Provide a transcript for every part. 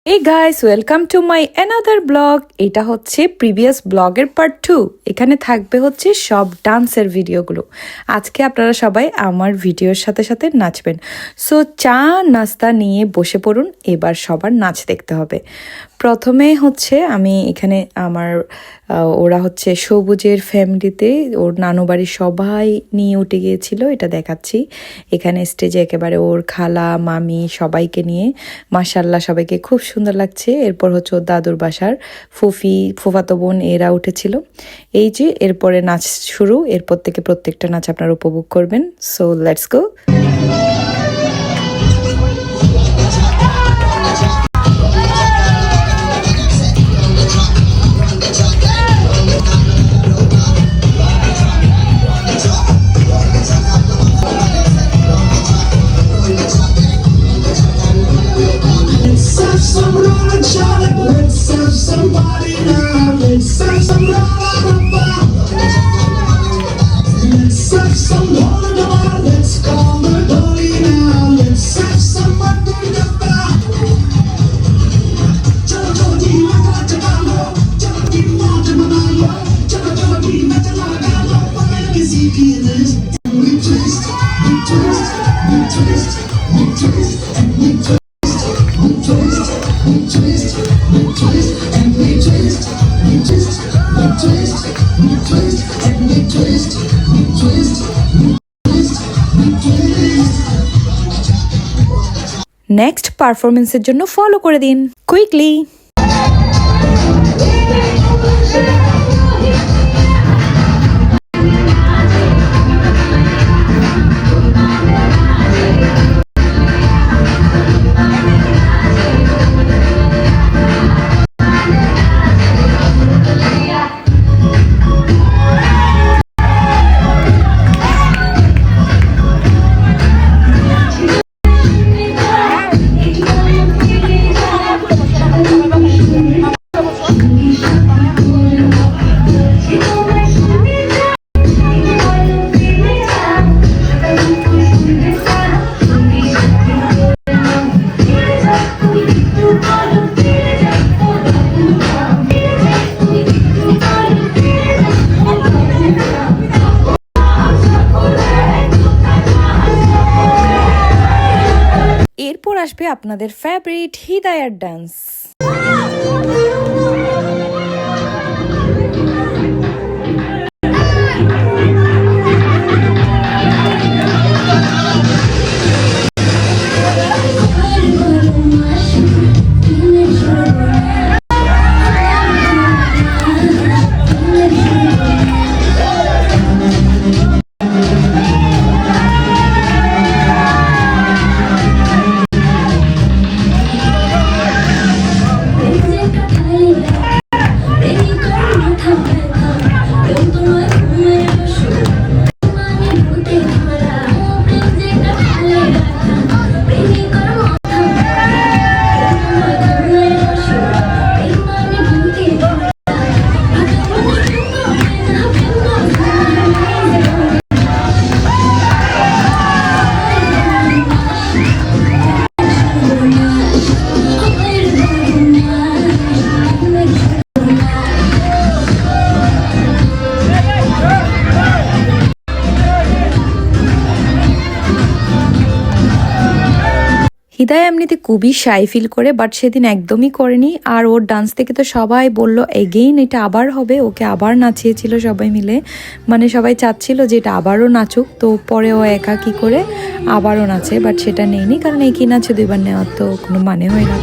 Hey guys, welcome to my another blog. এটা হচ্ছে previous ব্লগের পার্ট 2। এখানে থাকবে হচ্ছে সব ডান্সের ভিডিওগুলো। আজকে আপনারা সবাই আমার ভিডিওর সাথে সাথে নাচবেন। সো চা নাস্তা নিয়ে বসে পড়ুন, এবার সবার নাচ দেখতে হবে। প্রথমে হচ্ছে আমি এখানে ওরা হচ্ছে সবুজের ফ্যামিলিতে ওর নানু বাড়ির সবাই নিয়ে উঠে গিয়েছিল, এটা দেখাচ্ছি। এখানে স্টেজে একেবারে ওর খালা মামি সবাইকে নিয়ে মাশাল্লাহ সবাইকে খুব সুন্দর লাগছে। এরপর হচ্ছে ওর দাদুর বাসার ফুফাতো বোন এরা উঠেছিল। এই যে এরপরে নাচ শুরু, এরপর থেকে প্রত্যেকটা নাচ আপনারা উপভোগ করবেন। So let's go. নেক্সট পারফরমেন্সের জন্য ফলো করে দিন কুইকলি। এরপর আসবে আপনাদের ফেভারিট হিদায়ার ডান্স। হিদায়া এমনিতে খুবই শাই ফিল করে, বাট সেদিন একদমই করেনি। আর ওর ডান্স থেকে তো সবাই বলল এগেইন এটা আবার হবে, ওকে আবার নাচিয়েছিল সবাই মিলে। মানে সবাই চাচ্ছিল যে এটা আবারও নাচুক, তো পরে ও একা কি করে আবারও নাচে, বাট সেটা নেয়নি, কারণ একই নাচে দুইবার নেওয়ার তো কোনো মানে হয় না।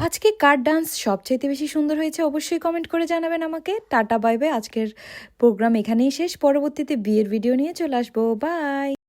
আজকে কার ডান্স সবচাইতে বেশি সুন্দর হয়েছে অবশ্যই কমেন্ট করে জানাবেন আমাকে। টাটা বাই বাই, আজকের প্রোগ্রাম এখানেই শেষ। পরবর্তীতে বিয়ের ভিডিও নিয়ে চলে আসবো। বাই।